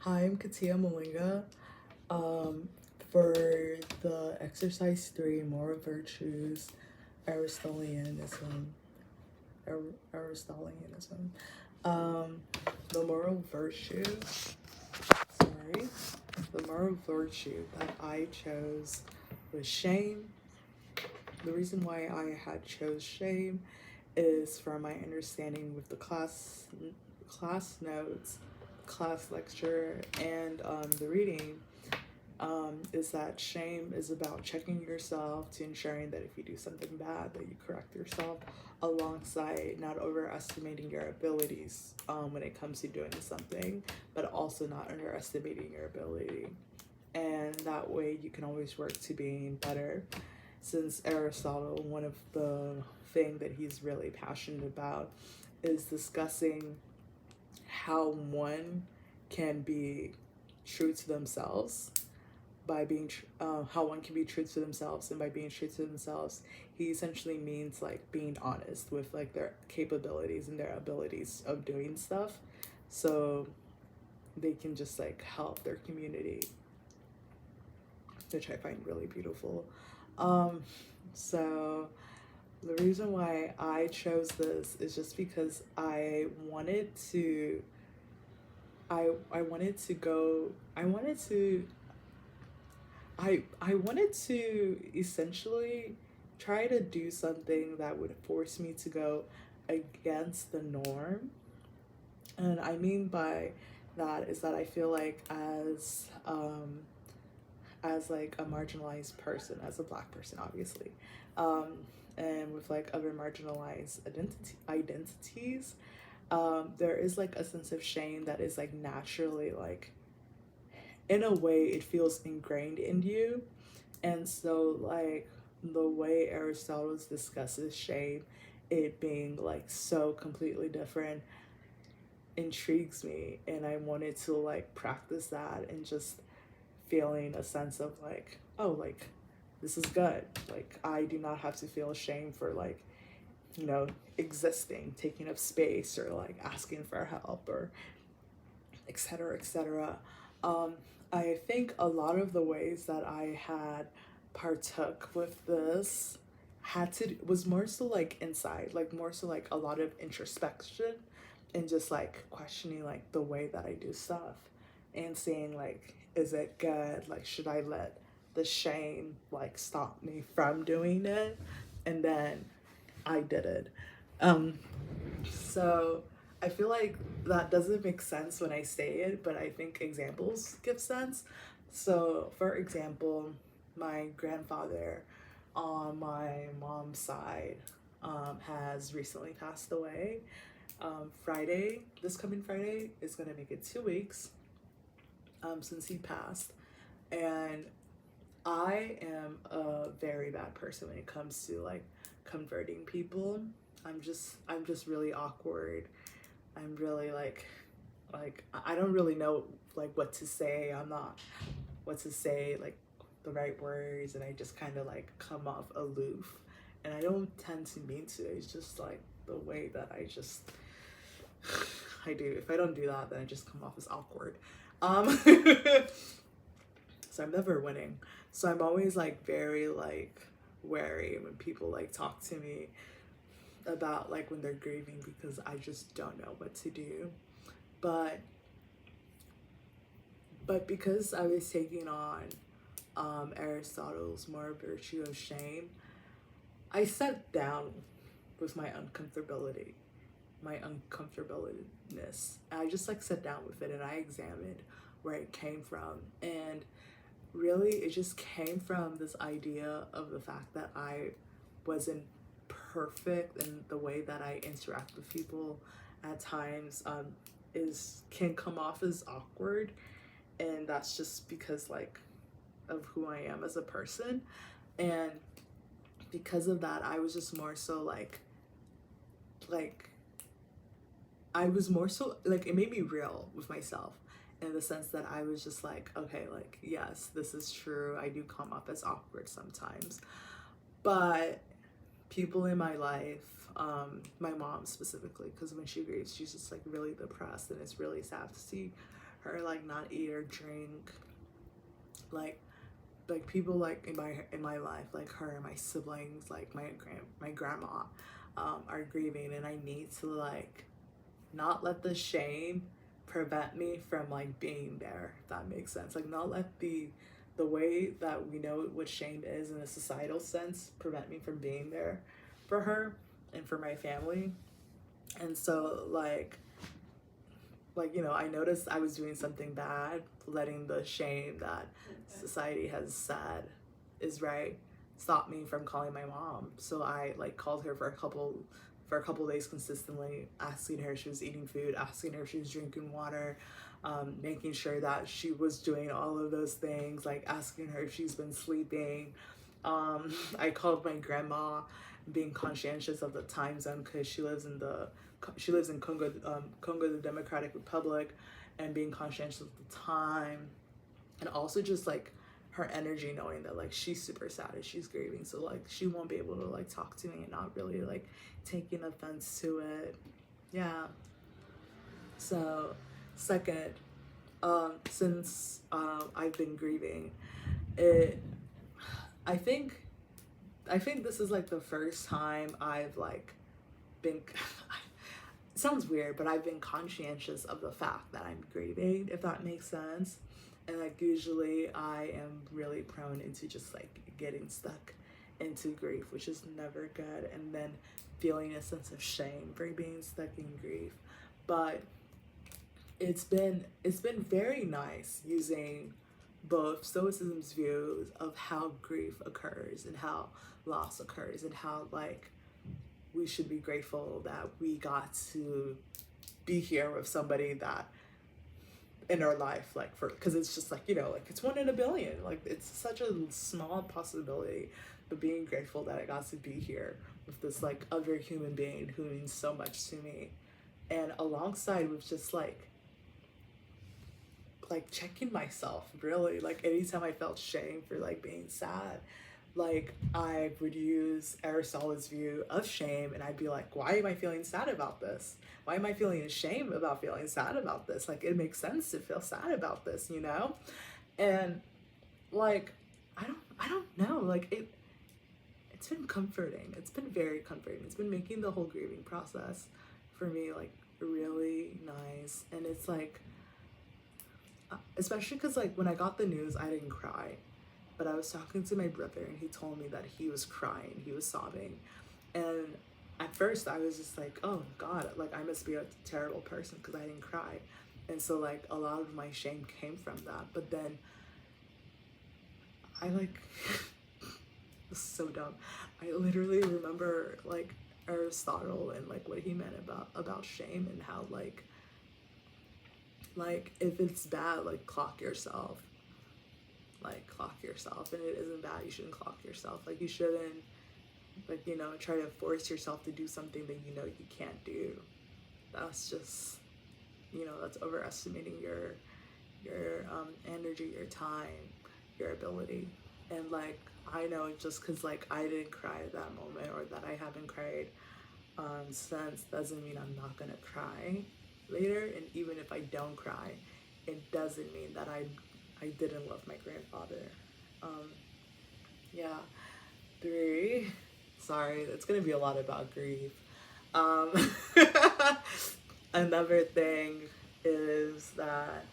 Hi, I'm Katia Malinga. Um, for the exercise 3, moral virtues, Aristotelianism, Aristotelianism. Um, the moral virtues, sorry, the moral virtue that I chose was shame. The reason why I had chose shame is from my understanding with the class notes, class lecture, and the reading. Is that shame is about checking yourself to ensuring that if you do something bad, that you correct yourself, alongside not overestimating your abilities when it comes to doing something, but also not underestimating your ability. And that way you can always work to being better. Since Aristotle, one of the thing that he's really passionate about is discussing how one can be true to themselves by being how one can be true to themselves, and by being true to themselves he essentially means like being honest with like their capabilities and their abilities of doing stuff, so they can just like help their community, which I find really beautiful. um so the reason why I chose this is just because I wanted to go I wanted to essentially try to do something that would force me to go against the norm. And I mean by that is that I feel like as like a marginalized person, as a black person obviously, um and with like other marginalized identities, there is like a sense of shame that is like naturally like, in a way it feels ingrained in you. And so like the way Aristotle discusses shame, it being like so completely different, intrigues me, and I wanted to like practice that and just feeling a sense of like, oh, like this is good. Like I do not have to feel ashamed for like, you know, existing, taking up space, or like asking for help, or etc., etc. Um, I think a lot of the ways that I had partook with this had to was more so like inside, like more so like a lot of introspection, and just like questioning like the way that I do stuff, and saying like, is it good? Like, should I let the shame like stop me from doing it? And then I did it. Um, so I feel like that doesn't make sense when I say it, but I think examples give sense. So, for example, my grandfather on my mom's side has recently passed away. Friday, this coming Friday, is going to make it 2 weeks since he passed. And I am a very bad person when it comes to like converting people. I'm just really awkward. I'm really like I don't really know like what to say. I'm not what to say like the right words, and I just kind of like come off aloof. And I don't tend to mean to. It's just like the way that I just I do. If I don't do that, then I just come off as awkward. Um so I'm never winning. So I'm always like very like wary when people like talk to me about like when they're grieving, because I just don't know what to do. But because I was taking on Aristotle's moral virtue of shame, I sat down with my uncomfortableness. I just like sat down with it and I examined where it came from. And really, it just came from this idea of the fact that I wasn't perfect, and the way that I interact with people at times is can come off as awkward, and that's just because like of who I am as a person. And because of that, I was just more so like I was more so like, it made me real with myself, in the sense that I was just like, okay, like yes, this is true, I do come up as awkward sometimes. But people in my life, my mom specifically, because when she grieves she's just like really depressed, and it's really sad to see her like not eat or drink, like people like in my life, like her and my siblings, like my grandma, are grieving, and I need to like not let the shame prevent me from like being there, if that makes sense. Like not let the way that we know what shame is in a societal sense prevent me from being there for her and for my family. And so you know, I noticed I was doing something bad, letting the shame that society has said is right stop me from calling my mom. So I like called her for a couple days consistently, asking her if she was eating food, asking her if she was drinking water, making sure that she was doing all of those things, like asking her if she's been sleeping. I called my grandma, being conscientious of the time zone because she lives in Congo, Congo, the Democratic Republic, and being conscientious of the time, and also just like her energy, knowing that like she's super sad and she's grieving, so like she won't be able to like talk to me and not really like taking offense to it. Yeah. So second, since I've been grieving, it I think this is like the first time I've like been it sounds weird, but I've been conscientious of the fact that I'm grieving, if that makes sense. And like usually I am really prone into just like getting stuck into grief, which is never good, and then feeling a sense of shame for being stuck in grief. But it's been very nice using both Stoicism's views of how grief occurs and how loss occurs, and how like we should be grateful that we got to be here with somebody that in our life, like for, because it's just like, you know, like it's 1 in a billion, like it's such a small possibility, but being grateful that I got to be here with this like other human being who means so much to me, and alongside with just like checking myself, really, like anytime I felt shame for like being sad, like I would use Aristotle's view of shame, and I'd be like, why am I feeling sad about this? Why am I feeling ashamed about feeling sad about this? Like it makes sense to feel sad about this, you know? And like I don't know, like it's been comforting. It's been very comforting. It's been making the whole grieving process for me like really nice. And it's like, especially because like when I got the news, I didn't cry, but I was talking to my brother and he told me that he was crying, he was sobbing. And at first I was just like, oh God, like I must be a terrible person because I didn't cry. And so like a lot of my shame came from that. But then I like, this is so dumb. I literally remember like Aristotle and like what he meant about shame, and how like if it's bad, like clock yourself, and it isn't bad, you shouldn't clock yourself. Like you shouldn't, like, you know, try to force yourself to do something that you know you can't do. That's just, you know, that's overestimating your energy, your time, your ability. And like I know just because like I didn't cry at that moment, or that I haven't cried since, doesn't mean I'm not gonna cry later. And even if I don't cry, it doesn't mean that I didn't love my grandfather. Yeah. 3, sorry, it's gonna be a lot about grief. Another thing is that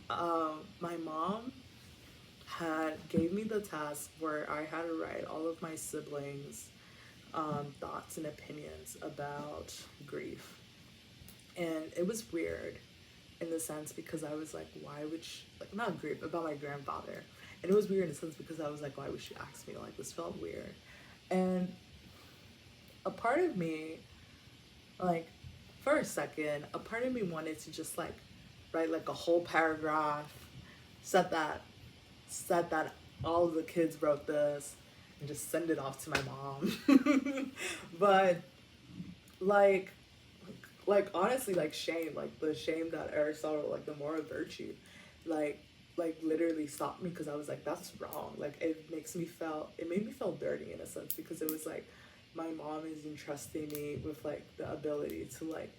my mom gave me the task where I had to write all of my siblings' thoughts and opinions about grief. And it was weird in the sense because I was like, why would she, like, not grief, about my grandfather. And it was weird in the sense because I was like, why would she ask me? Like, this felt weird. And a part of me, like, for a second, a part of me wanted to just like write like a whole paragraph, said that all of the kids wrote this, and just send it off to my mom. But like honestly, like shame, like the shame that Aristotle, like the moral virtue, like literally stopped me, because I was like, that's wrong. Like it made me feel dirty in a sense, because it was like my mom is entrusting me with like the ability to like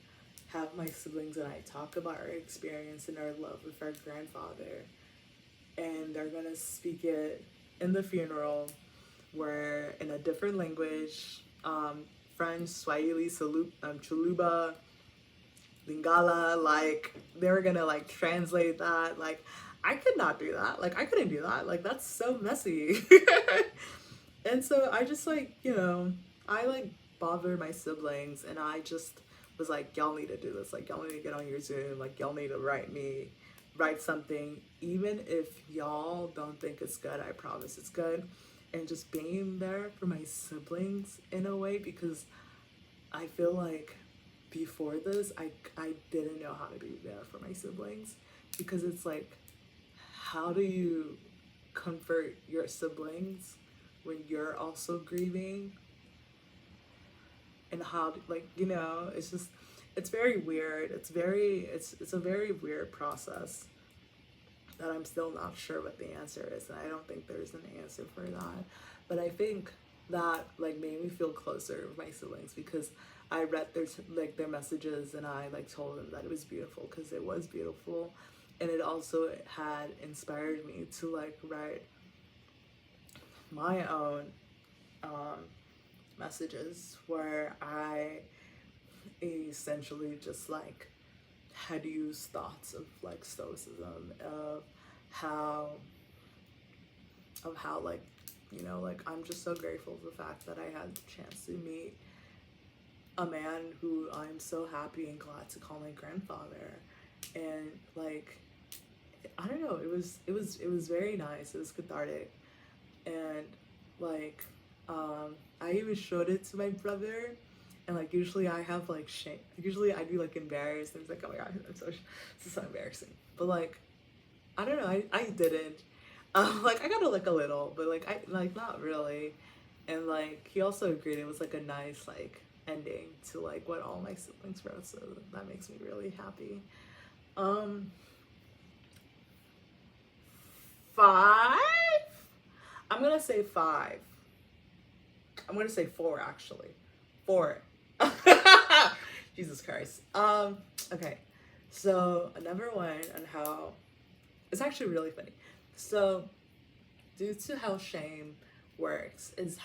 have my siblings and I talk about our experience and our love with our grandfather, and they're gonna speak it in the funeral, where in a different language, French, Swahili, Chuluba, Lingala, like they're gonna like translate that. Like I could not do that. Like I couldn't do that. Like that's so messy. And so I just like, I like bothered my siblings and I just was like, y'all need to do this. Like y'all need to get on your Zoom. Like y'all need to write something. Even if y'all don't think it's good, I promise it's good. And just being there for my siblings in a way, because I feel like before this, I didn't know how to be there for my siblings, because it's like, how do you comfort your siblings when you're also grieving? And how, like, it's just, it's very weird. It's a very weird process that I'm still not sure what the answer is. And I don't think there's an answer for that. But I think that like made me feel closer with my siblings, because I read their messages and I like told them that it was beautiful, because it was beautiful. And it also had inspired me to like write my own messages, where I essentially just like had used thoughts of like stoicism, of how like, like I'm just so grateful for the fact that I had the chance to meet a man who I'm so happy and glad to call my grandfather. And like, I don't know, it was very nice. It was cathartic. And like, I even showed it to my brother, and like usually I have like shame. Usually I do like embarrassed, and it's like, oh my god, this is so embarrassing. But like, I don't know, I didn't. Like I got to like a little, but like I like not really. And like he also agreed it was like a nice like ending to like what all my siblings wrote, so that makes me really happy. 5. I'm gonna say 5. I'm gonna say 4 actually. 4. Jesus Christ. Okay. So another one on how it's actually really funny. So due to how shame works is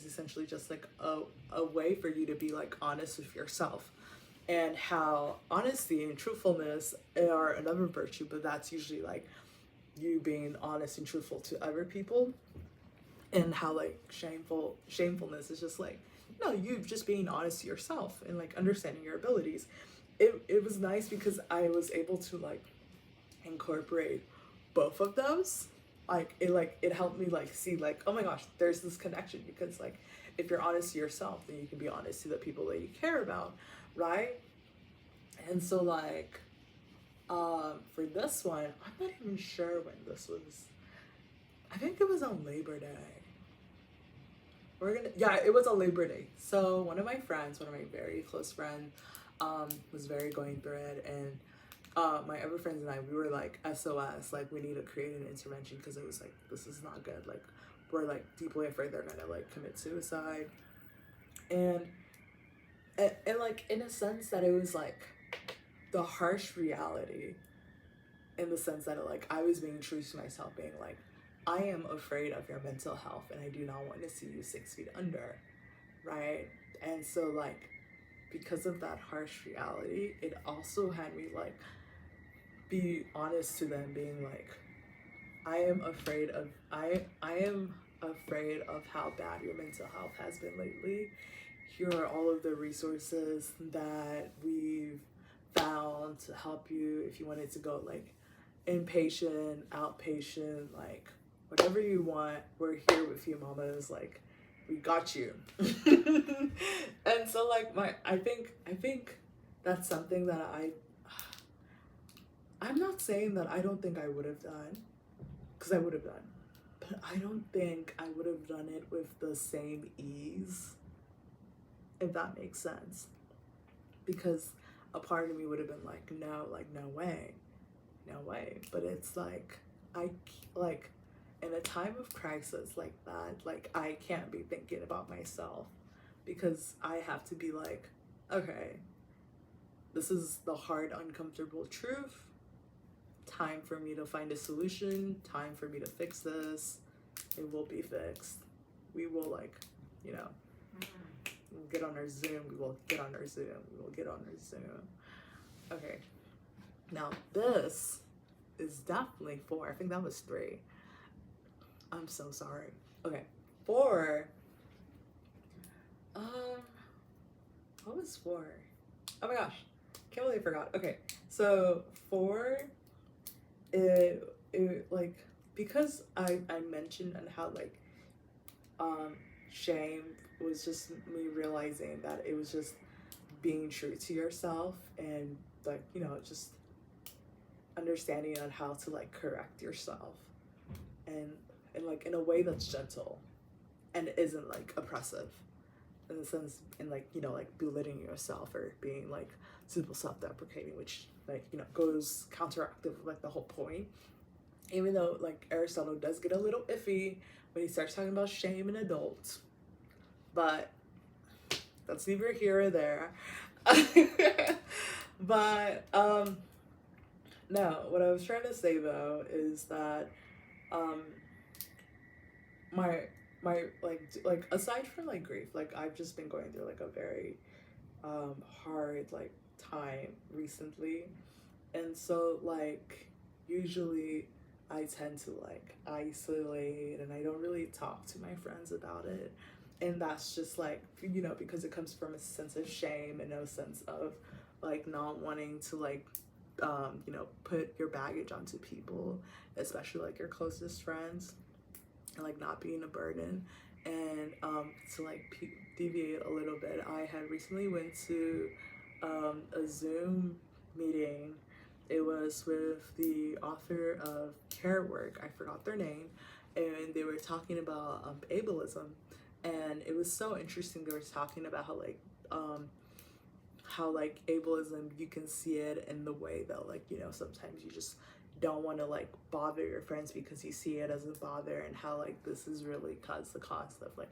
essentially just like a way for you to be like honest with yourself, and how honesty and truthfulness are another virtue, but that's usually like you being honest and truthful to other people, and how like shamefulness is just like, no, you just being honest to yourself and like understanding your abilities. It was nice because I was able to like incorporate both of those. Like it helped me like see like, oh my gosh, there's this connection, because like if you're honest to yourself, then you can be honest to the people that you care about, right? And so like for this one, I'm not even sure when this was. I think it was on Labor Day. Yeah, it was on Labor Day. So one of my very close friends, was very going through it, and my other friends and I, we were like SOS, like we need to create an intervention, because it was like, this is not good. Like we're like deeply afraid they're gonna like commit suicide, and like in a sense that it was like the harsh reality, in the sense that like I was being true to myself, being like, I am afraid of your mental health and I do not want to see you 6 feet under, right? And so like, because of that harsh reality, it also had me like be honest to them, being like, I am afraid of how bad your mental health has been lately. Here are all of the resources that we've found to help you if you wanted to go like inpatient, outpatient, like whatever you want. We're here with you, mamas. Like we got you. And so like I think that's something that I'm not saying that I don't think I would have done, because I would have done, but I don't think I would have done it with the same ease, if that makes sense. Because a part of me would have been like, no way. But it's like, in a time of crisis like that, like I can't be thinking about myself, because I have to be like, okay, this is the hard, uncomfortable truth. Time for me to find a solution. Time for me to fix this. It will be fixed. We will, like, you know, we'll get on our Zoom. We will get on our Zoom. We will get on our Zoom. Okay. Now, this is definitely 4. I think that was 3. I'm so sorry. Okay. 4. What was 4? Oh my gosh. Can't believe I forgot. Okay. So 4, it like, because I mentioned and how like shame was just me realizing that it was just being true to yourself, and like, you know, just understanding on how to like correct yourself, and like in a way that's gentle and isn't like oppressive in the sense, in like, you know, like belittling yourself or being like super self-deprecating, which like, you know, goes counteractive of like the whole point. Even though like Aristotle does get a little iffy when he starts talking about shame in adults, but that's neither here or there. But no, what I was trying to say though is that my like aside from like grief, like I've just been going through like a very hard like time recently, and so like usually I tend to like isolate and I don't really talk to my friends about it, and that's just like, you know, because it comes from a sense of shame and no sense of like not wanting to like you know, put your baggage onto people, especially like your closest friends, and like not being a burden. And to like deviate a little bit, I had recently went to a Zoom meeting. It was with the author of Care Work, I forgot their name, and they were talking about ableism, and it was so interesting. They were talking about how like ableism, you can see it in the way that like, you know, sometimes you just don't want to like bother your friends because you see it as a bother, and how like this is really the cost of like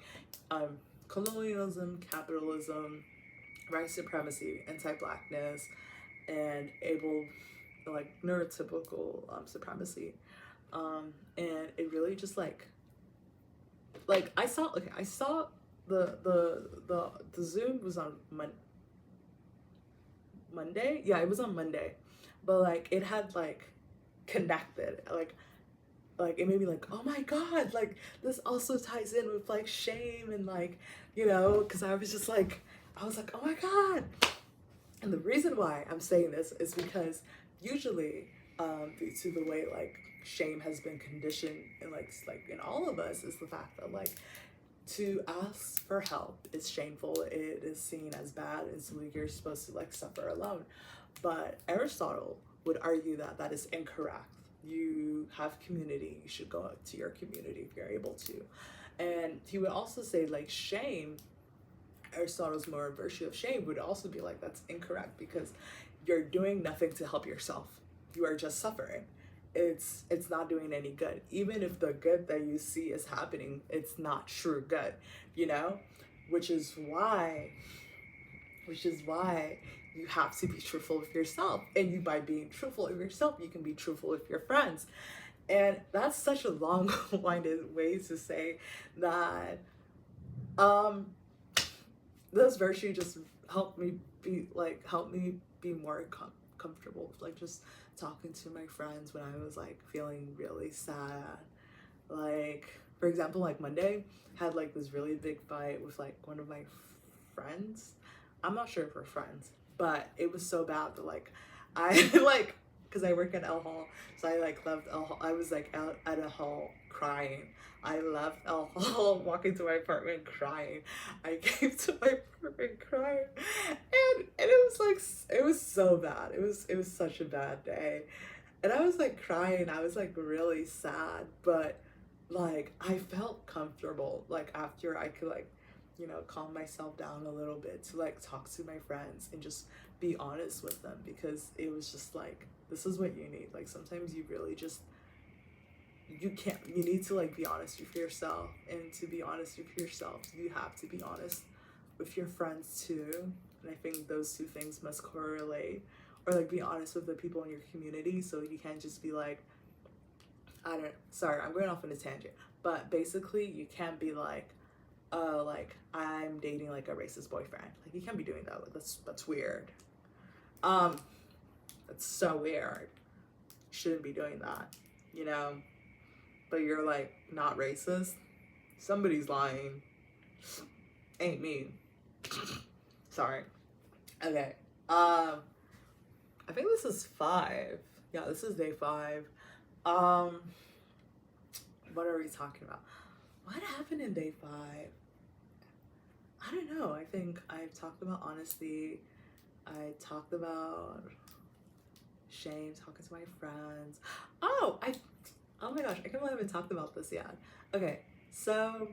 colonialism, capitalism, white supremacy, anti-blackness, and like neurotypical supremacy. And it really just like I saw the Zoom was on Monday. Yeah, it was on Monday, but like it had like connected, like it made me like, oh my god, like this also ties in with like shame, and like, you know, because I was like, oh my god. And the reason why I'm saying this is because usually due to the way like shame has been conditioned in like in all of us, is the fact that like to ask for help is shameful, it is seen as bad, and so you're supposed to like suffer alone. But Aristotle would argue that that is incorrect. You have community, you should go out to your community if you're able to. And he would also say like shame, Aristotle's moral virtue of shame would also be like, that's incorrect, because you're doing nothing to help yourself, you are just suffering. It's not doing any good. Even if the good that you see is happening, it's not true good, you know. Which is why you have to be truthful with yourself, and you, by being truthful with yourself, you can be truthful with your friends. And that's such a long-winded way to say that this virtue just helped me be more comfortable with like just talking to my friends when I was like feeling really sad. Like for example, like Monday had like this really big fight with like one of my friends. I'm not sure if we're friends, but it was so bad that like I like, because I work at El Hall, so I like left El Hall. I was like out at a hall crying. I left El Hall, walking to my apartment crying. I came to my apartment crying, and it was like, it was so bad. It was such a bad day, and I was like crying. I was like really sad, but like I felt comfortable. Like after I could like, you know, calm myself down a little bit to like talk to my friends and just be honest with them, because it was just like, this is what you need. Like sometimes you really just, you need to like be honest with yourself, and to be honest with yourself you have to be honest with your friends too. And I think those two things must correlate, or like be honest with the people in your community, so you can't just be like, sorry, I'm going off on a tangent, but basically you can't be like, oh, like I'm dating like a racist boyfriend. Like you can't be doing that. Like that's weird. That's so weird. You shouldn't be doing that, you know? But you're like not racist. Somebody's lying. Ain't me. Sorry. Okay. I think this is 5. Yeah, this is day 5. What are we talking about? What happened in day 5? I don't know. I think I've talked about honesty. I talked about shame, talking to my friends. Oh my gosh, I can't believe I haven't talked about this yet. Okay, so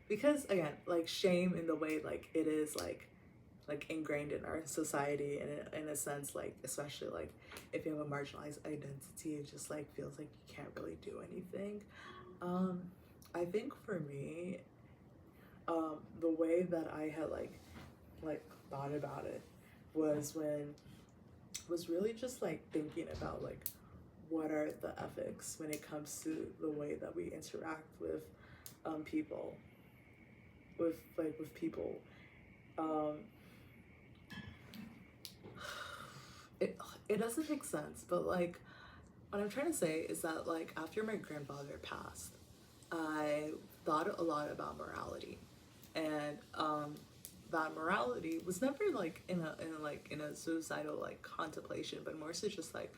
because again, like shame in the way like it is like ingrained in our society, and in a sense, like especially like if you have a marginalized identity, it just like feels like you can't really do anything. I think for me, the way that I had like thought about it was really just like thinking about like what are the ethics when it comes to the way that we interact with people, with people. It doesn't make sense, but like what I'm trying to say is that like after my grandfather passed, I thought a lot about morality, and that morality was never like in a suicidal like contemplation, but more so just like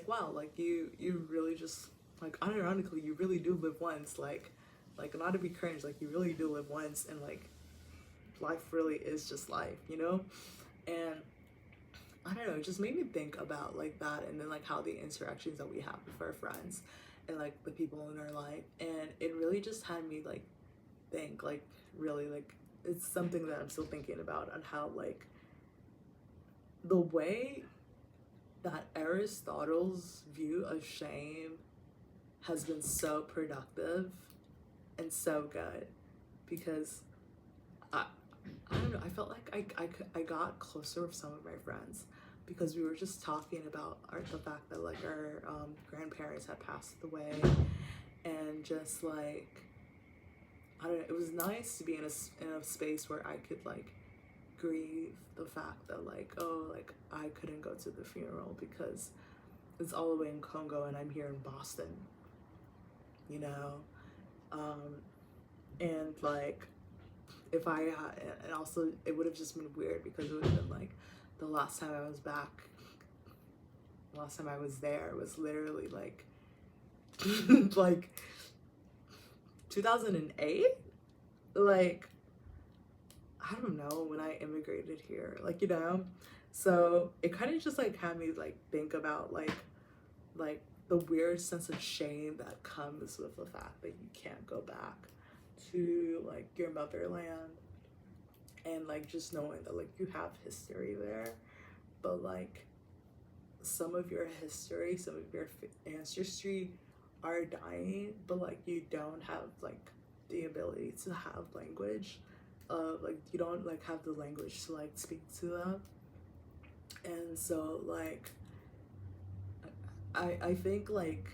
wow, like you really just like unironically you really do live once, like not to be cringe, like you really do live once, and like life really is just life, you know? And I don't know, it just made me think about like that, and then like how the interactions that we have with our friends and like the people in our life, and it really just had me like think like really like it's something that I'm still thinking about, on how like the way that Aristotle's view of shame has been so productive and so good, because I don't know, I felt like I got closer with some of my friends because we were just talking about the fact that like our grandparents had passed away, and just like I don't know, it was nice to be in a space where I could like grieve the fact that like, oh, like I couldn't go to the funeral because it's all the way in Congo and I'm here in Boston, you know? And like if I had, and also it would have just been weird because it would have been like the last time I was there was literally like like 2008, like I don't know, when I immigrated here, like, you know? So it kind of just like had me like think about like the weird sense of shame that comes with the fact that you can't go back to like your motherland, and like just knowing that like you have history there, but like some of your history, some of your ancestry are dying, but like you don't have like the ability to have language, like you don't like have the language to like speak to them. And so like I think like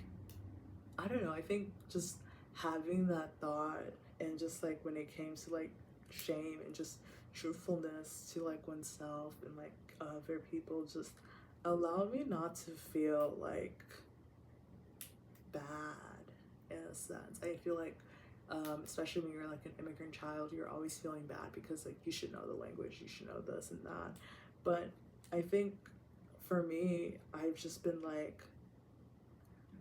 I don't know, I think just having that thought, and just like when it came to like shame and just truthfulness to like oneself and like other people, just allowed me not to feel like bad in a sense. I feel like especially when you're like an immigrant child, you're always feeling bad because like you should know the language, you should know this and that. But I think for me, I've just been like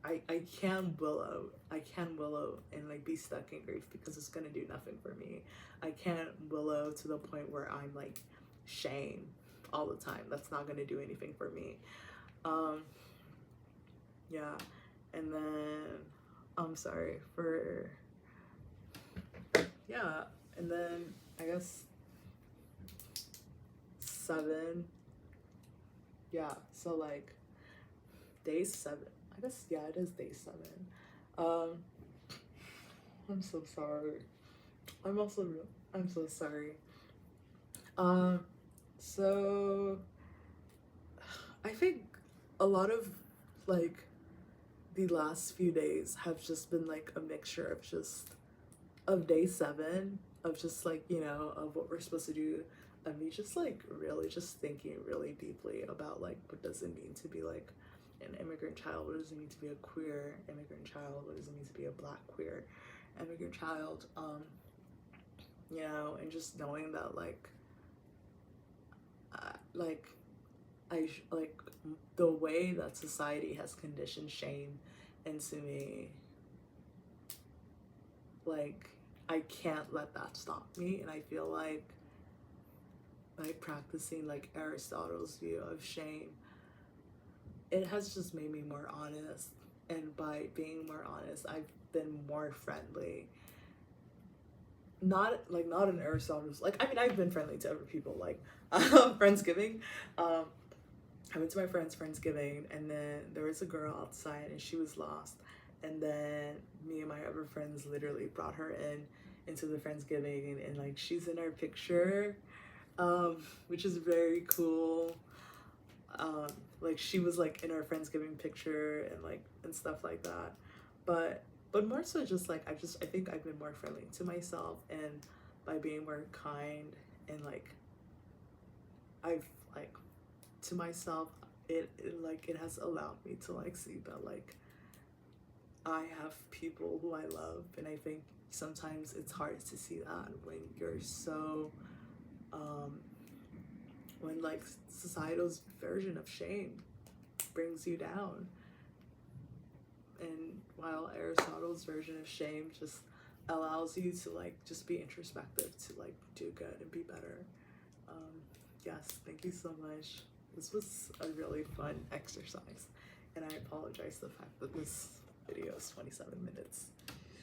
I can't willow and like be stuck in grief because it's gonna do nothing for me. I can't willow to the point where I'm like shame all the time. That's not gonna do anything for me. Yeah, and then I'm sorry for yeah, and then I guess 7. Yeah, so like day 7. I guess yeah, it is day 7. I'm so sorry. I'm so sorry. Um, so I think a lot of like the last few days have just been like a mixture of just of day 7 of just like, you know, of what we're supposed to do, of me just like really just thinking really deeply about like what does it mean to be like an immigrant child, what does it mean to be a queer immigrant child, what does it mean to be a black queer immigrant child, you know, and just knowing that like like the way that society has conditioned shame into me, like I can't let that stop me. And I feel like practicing like Aristotle's view of shame, it has just made me more honest. And by being more honest, I've been more friendly. Not in Aristotle's, like, I mean, I've been friendly to other people, like Friendsgiving. I went to my friend's Friendsgiving, and then there was a girl outside and she was lost. And then me and my other friends literally brought her into the Friendsgiving, and like she's in our picture, which is very cool. Like she was like in our Friendsgiving picture and like and stuff like that. But more so just like I think I've been more friendly to myself, and by being more kind and like I've like to myself, it has allowed me to like see that like I have people who I love. And I think sometimes it's hard to see that when you're so when like societal's version of shame brings you down, and while Aristotle's version of shame just allows you to like just be introspective, to like do good and be better. Yes, thank you so much. This was a really fun exercise, and I apologize the fact that this video is 27 minutes.